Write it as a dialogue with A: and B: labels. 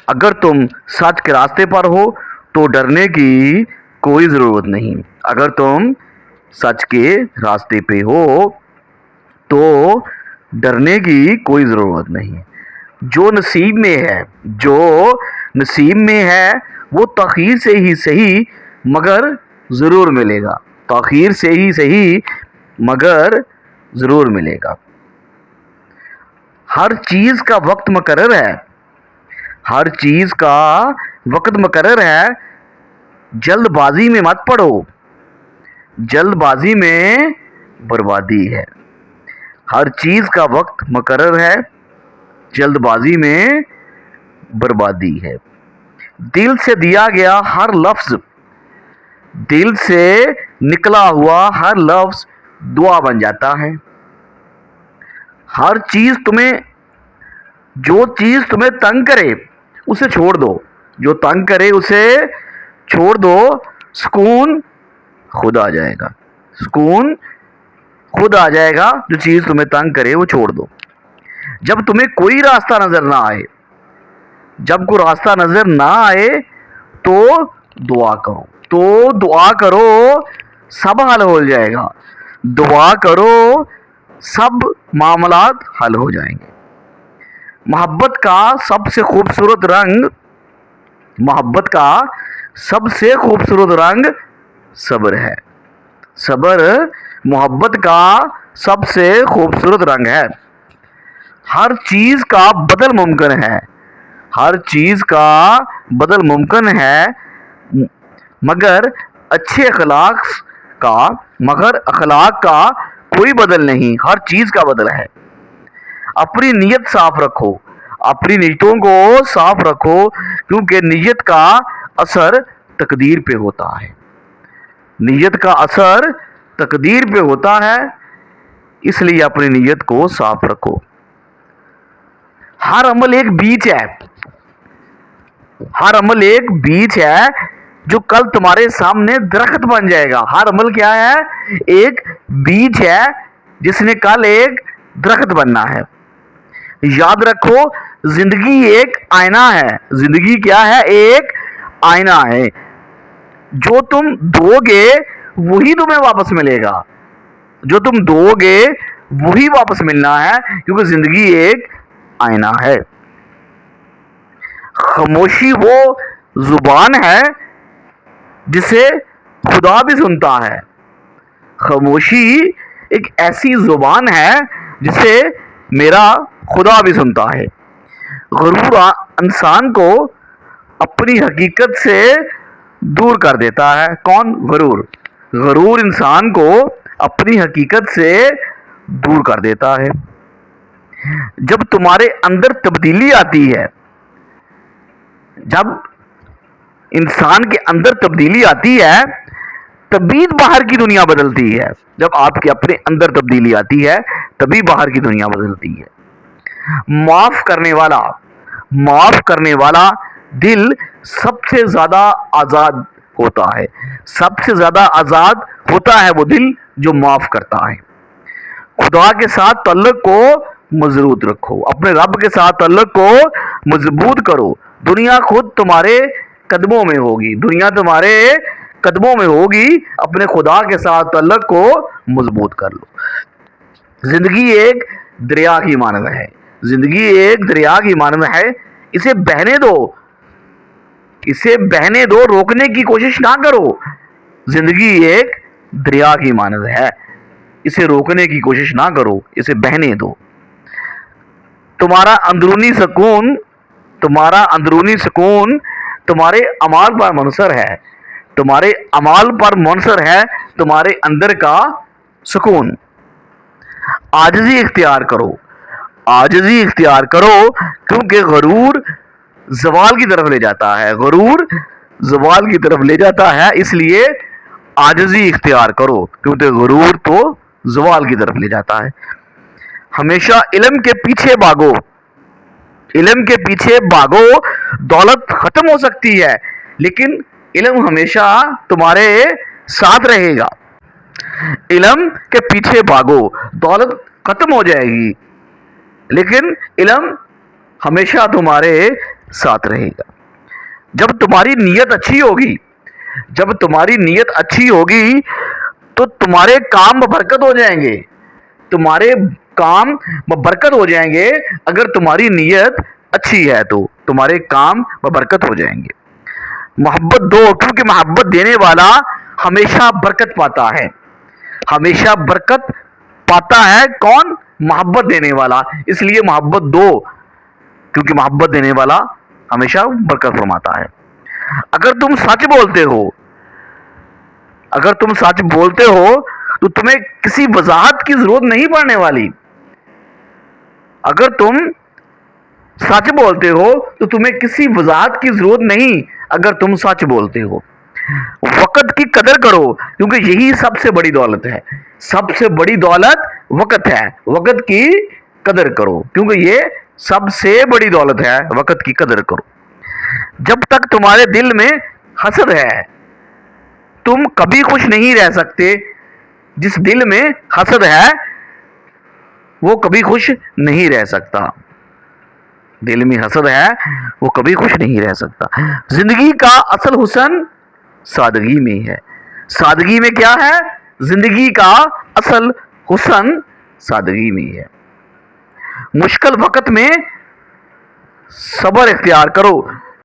A: اگر تم سچ کے راستے پر ہو تو ڈرنے کی کوئی ضرورت نہیں. اگر تم سچ کے راستے پہ ہو تو ڈرنے کی کوئی ضرورت نہیں. جو نصیب میں ہے وہ تاخیر سے ہی صحیح مگر ضرور ملے گا. تاخیر سے ہی صحیح مگر ضرور ملے گا. ہر چیز کا وقت مقرر ہے. ہر چیز کا وقت مقرر ہے. جلد بازی میں مت پڑو. جلد بازی میں بربادی ہے. ہر چیز کا وقت مقرر ہے. جلد بازی میں بربادی ہے. دل سے دیا گیا ہر لفظ، دل سے نکلا ہوا ہر لفظ دعا بن جاتا ہے. ہر چیز جو چیز تمہیں تنگ کرے اسے چھوڑ دو. جو تنگ کرے اسے چھوڑ دو. سکون خود آ جائے گا. سکون خود آ جائے گا. جو چیز تمہیں تنگ کرے وہ چھوڑ دو. جب تمہیں کوئی راستہ نظر نہ آئے، جب کوئی راستہ نظر نہ آئے تو دعا کرو. تو دعا کرو سب حل ہو جائے گا. دعا کرو سب معاملات حل ہو جائیں گے. محبت کا سب سے خوبصورت رنگ، محبت کا سب سے خوبصورت رنگ صبر ہے. صبر محبت کا سب سے خوبصورت رنگ ہے. ہر چیز کا بدل ممکن ہے. ہر چیز کا بدل ممکن ہے مگر اخلاق کا کوئی بدل نہیں. ہر چیز کا بدل ہے. اپنی نیت صاف رکھو. اپنی نیتوں کو صاف رکھو کیونکہ نیت کا اثر تقدیر پہ ہوتا ہے. نیت کا اثر تقدیر پہ ہوتا ہے. اس لیے اپنی نیت کو صاف رکھو. ہر عمل ایک بیج ہے. ہر عمل ایک بیج ہے جو کل تمہارے سامنے درخت بن جائے گا. ہر عمل کیا ہے؟ ایک بیج ہے جس نے کل ایک درخت بننا ہے. یاد رکھو زندگی ایک آئینہ ہے. زندگی کیا ہے؟ ایک آئینہ ہے. جو تم دو گے وہی تمہیں واپس ملے گا. جو تم دو گے وہی واپس ملنا ہے کیونکہ زندگی ایک آئینہ ہے. خاموشی وہ زبان ہے جسے خدا بھی سنتا ہے. خاموشی ایک ایسی زبان ہے جسے میرا خدا بھی سنتا ہے. غرور انسان کو اپنی حقیقت سے دور کر دیتا ہے. کون؟ غرور. غرور انسان کو اپنی حقیقت سے دور کر دیتا ہے. جب تمہارے اندر تبدیلی آتی ہے، جب انسان کے اندر تبدیلی آتی ہے تبھی باہر کی دنیا بدلتی ہے. جب آپ کے اپنے اندر تبدیلی آتی ہے تبھی باہر کی دنیا بدلتی ہے. معاف کرنے والا دل سب سے زیادہ آزاد ہوتا ہے. سب سے زیادہ آزاد ہوتا ہے وہ دل جو معاف کرتا ہے. خدا کے ساتھ تعلق کو مضبوط رکھو. اپنے رب کے ساتھ تعلق کو مضبوط کرو. دنیا خود تمہارے قدموں میں ہوگی. دنیا تمہارے قدموں میں ہوگی. اپنے خدا کے ساتھ تعلق کو مضبوط کر لو. زندگی ایک دریا کی مانند ہے. زندگی ایک دریا کی مانند ہے. اسے بہنے دو. اسے بہنے دو. روکنے کی کوشش نہ کرو. زندگی ایک دریا کی مانند ہے. اسے روکنے کی کوشش نہ کرو. اسے بہنے دو. تمہارا اندرونی سکون تمہارے اعمال پر منحصر ہے. تمہارے اعمال پر منحصر ہے تمہارے اندر کا سکون. عاجزی اختیار کرو. عاجزی اختیار کرو کیونکہ غرور زوال کی طرف لے جاتا ہے. غرور زوال کی طرف لے جاتا ہے. اس لیے عاجزی اختیار کرو کیونکہ غرور تو زوال کی طرف لے جاتا ہے. ہمیشہ علم کے پیچھے بھاگو. علم کے پیچھے بھاگو. دولت ختم ہو سکتی ہے لیکن علم ہمیشہ تمہارے ساتھ رہے گا. علم کے پیچھے بھاگو. دولت ختم ہو جائے گی لیکن علم ہمیشہ تمہارے ساتھ رہے گا. جب تمہاری نیت اچھی ہوگی، جب تمہاری نیت اچھی ہوگی تو تمہارے کام ببرکت ہو جائیں گے. تمہارے کام ببرکت ہو جائیں گے. اگر تمہاری نیت اچھی ہے تو تمہارے کام ببرکت ہو جائیں گے. محبت دو، کیونکہ محبت دینے والا ہمیشہ برکت پاتا ہے. ہمیشہ برکت پاتا ہے کون؟ محبت دینے والا. اس لیے محبت دو، کیونکہ محبت دینے والا ہمیشہ برکت فرماتا ہے. اگر تم سچ بولتے ہو، اگر تم سچ بولتے ہو تو تمہیں کسی وضاحت کی ضرورت نہیں پڑنے والی. اگر تم سچ بولتے ہو تو تمہیں کسی وضاحت کی ضرورت نہیں. اگر تم سچ بولتے ہو، وقت کی قدر کرو، کیونکہ یہی سب سے بڑی دولت ہے. سب سے بڑی دولت وقت ہے. وقت کی قدر کرو، کیونکہ یہ سب سے بڑی دولت ہے. وقت کی قدر کرو. جب تک تمہارے دل میں حسد ہے تم کبھی خوش نہیں رہ سکتے. جس دل میں حسد ہے وہ کبھی خوش نہیں رہ سکتا. دل میں حسد ہے وہ کبھی خوش نہیں رہ سکتا. زندگی کا اصل حسن سادگی میں ہے. سادگی میں کیا ہے؟ زندگی کا اصل حسن سادگی میں ہے. مشکل وقت میں صبر اختیار کرو،